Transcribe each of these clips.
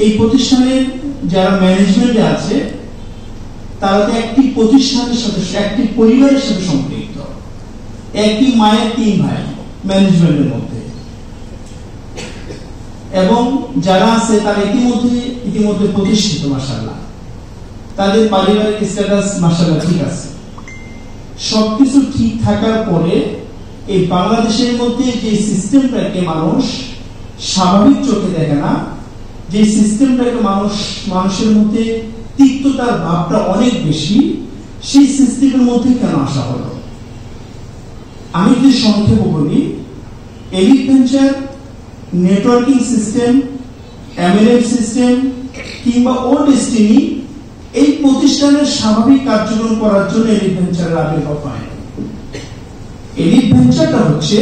এই প্রতিষ্ঠানের যারা ম্যানেজমেন্টে আছে তারা তো একটি প্রতিষ্ঠানের সাথে, একটি পরিবারের সাথে সম্পৃক্ত। একই মায়ের 3 ভাই ম্যানেজমেন্টের মধ্যে, এবং যারা আছে তারা ইতিমধ্যে প্রতিষ্ঠিত মাশাআল্লাহ, তাদের পারিবারিক স্ট্যাটাস মাশাআল্লাহ ঠিক আছে। সবকিছু ঠিক থাকার পরে এই বাংলাদেশের মধ্যে যে সিস্টেমটাকে মানুষ স্বাভাবিক চোখে দেখে না, যে সিস্টেমটাকে মানুষের মধ্যে তিক্ততার ভাবটা অনেক বেশি, সেই সিস্টেমের মধ্যে কেন আসা হলো? আমি যদি সংক্ষেপে বলি, elite venture, networking system, MLM system কিংবা ও ডেস্টিনি এই প্রতিষ্ঠানের স্বাভাবিক কার্যক্রম করার জন্য এলিট ভেঞ্চারের আবির্ভাব হয়। এলিট ভেঞ্চারটা হচ্ছে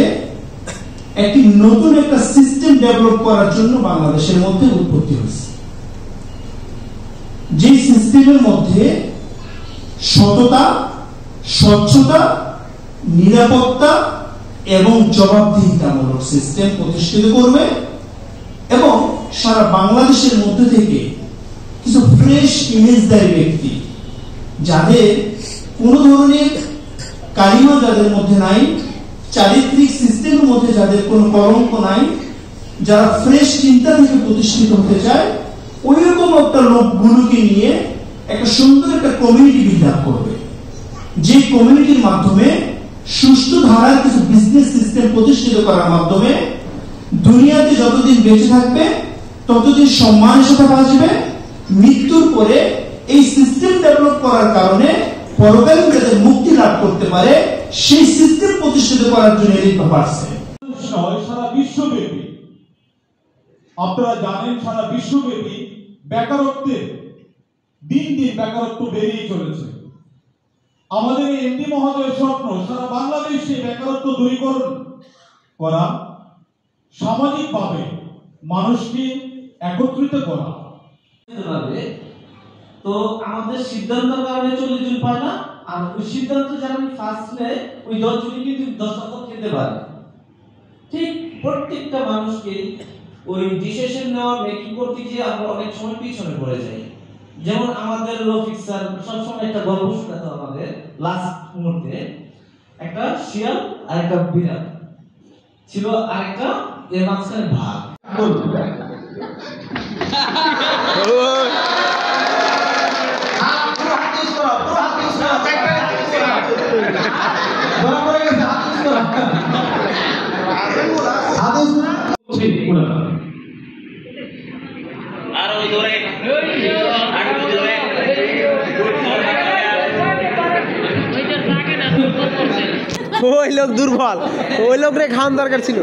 একটি নতুন একটা সিস্টেম ডেভেলপ করার জন্য বাংলাদেশের মধ্যে উৎপত্তি হয়েছে, যে সিস্টেমের মধ্যে সততা, স্বচ্ছতা, নিরাপত্তা এবং জবাবদিহিতামূলক সিস্টেম প্রতিষ্ঠিত করবে, এবং সারা বাংলাদেশের মধ্যে থেকে কিছু ফ্রেশ ইমেজদারি ব্যক্তি, যাদের কোনো ধরনের কালিমা যাদের মধ্যে নাই, চারিত্রিক সিস্টেমের মধ্যে যাদের কোনো কলঙ্ক নাই, যারা ফ্রেশ চিন্তা থেকে প্রতিষ্ঠিত হতে চায়, ওই রকম একটা লোকগুলোকে নিয়ে একটা সুন্দর একটা কমিউনিটি বিল্ড আপ করবে, যে কমিউনিটির মাধ্যমে সুষ্ঠু ধারার কিছু বিজনেস সিস্টেম প্রতিষ্ঠিত করার মাধ্যমে দুনিয়াতে যতদিন বেঁচে থাকবে ততদিন সম্মানের সাথে বাঁচবে, মৃত্যুর পরে এই সিস্টেম ডেভেলপ করার কারণে পরকালে যাতে মুক্তি লাভ করতে পারে, সেই সিস্টেম প্রতিষ্ঠিত করার জন্য এলিট পারছে। সারা বিশ্বব্যাপী আপনারা জানেন, সারা বিশ্বব্যাপী বেকারত্বের দিন দিন বেকারত্ব বেড়েই চলেছে। আমাদের এই এমডি মহোদয়ের স্বপ্ন সারা বাংলাদেশে বেকারত্ব দূরীকরণ করা, সামাজিকভাবে মানুষকে একত্রিত করা। তো আমাদের সিদ্ধান্তের কারণে 40 জন পায় না, আর ওই সিদ্ধান্ত যারা ফার্স্ট নেয় ওই 10 জনই কিন্তু 10টা পদ খেতে পারে। ঠিক প্রত্যেকটা মানুষকে ওই ডিসিশন নেওয়া মেকিং করতে গিয়ে আমরা অনেক সময় পিছনে পড়ে যাই। যেমন আমাদের রফিক স্যার সবসময় একটা গল্প শোনাতো আমাদের, লাস্ট মুহূর্তে একটা শিয়াল আর একটা বিড়াল ছিল, আর একটা এর মাঝখানে ভাগ। ওই লোক দুর্বল, ওই লোক রে খাওয়ান দরকার ছিল।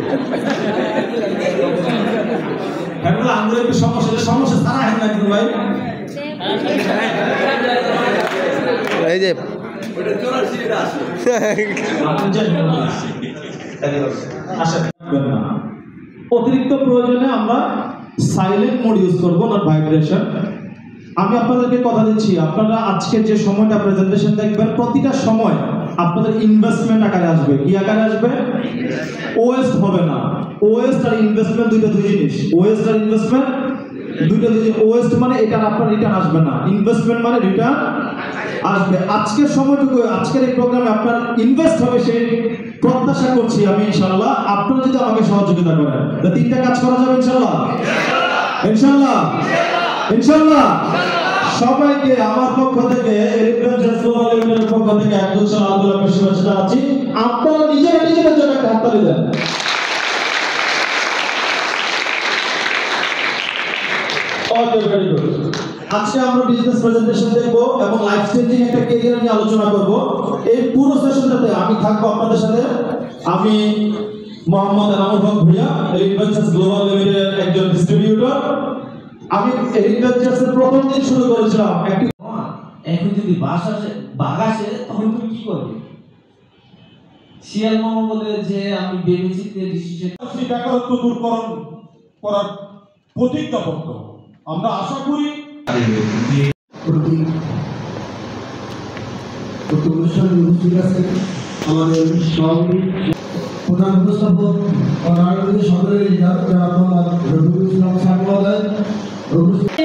এই যে অতিরিক্ত প্রয়োজনে আমরা সাইলেন্ট মোড ইউজ করব, নট ভাইব্রেশন। আমি আপনাদেরকে কথা দিচ্ছি, আপনারা আজকে যে সময়টা প্রেজেন্টেশন দেখবেন, প্রতিটা সময় আপনাদের ইনভেস্টমেন্ট আকারে আসবে। কি আকারে আসবে? ওয়েস্ট হবে না। ওয়েস্ট আর ইনভেস্টমেন্ট দুইটা দুই জিনিস। ওয়েস্ট আর ইনভেস্টমেন্ট দুইটা দুই জিনিস। ওয়েস্ট মানে এটা আপনার রিটার্ন আসবে না, ইনভেস্টমেন্ট মানে রিটার্ন আসবে। আজকের সময়টুকু, আজকের এই প্রোগ্রামে আপনার ইনভেস্ট হবে সেই প্রত্যাশা করছি আমি ইনশাআল্লাহ। আপনারা যদি আমাকে সহযোগিতা করেন, 3টা কাজ করা যাবে ইনশাআল্লাহ, ইনশাআল্লাহ, ইনশাআল্লাহ। সবাইকে আমার পক্ষ থেকে, পক্ষ থেকে একদম আলহামদুলিল্লাহ শুভেচ্ছা জানাচ্ছি। আপনারা নিজেদের জন্য একটা হাততালি দেন। আজকে আমরা বিজনেস প্রেজেন্টেশন দেখবো এবং লাইফ চেঞ্জিং একটা ক্যারিয়ার নিয়ে আলোচনা করব। এই পুরো সেশনটাতে আমি থাকবো আপনাদের সাথে। আমি Mohammad Enamul Haque Bhuiyan, elite ventures global লিমিটেডের একজন ডিস্ট্রিবিউটর। আমি এলিট ভেঞ্চার্সের প্রথম দিন শুরু করেছিলাম একটি। এখন যদি বাঘ আসে তখন তুমি কি করবে? শিয়াল মামা বলে যে আমি ভেবেচিন্তে ডিসিশন। বেকারত্ব দূরকরণ করার প্রতিজ্ঞাবদ্ধ। আমরা আশা করি আমাদের সভাপতি প্রধান উপস্থাপক ও নাগরিক সদরের রফিকুল ইসলাম স্যার মহোদয় উপস্থিত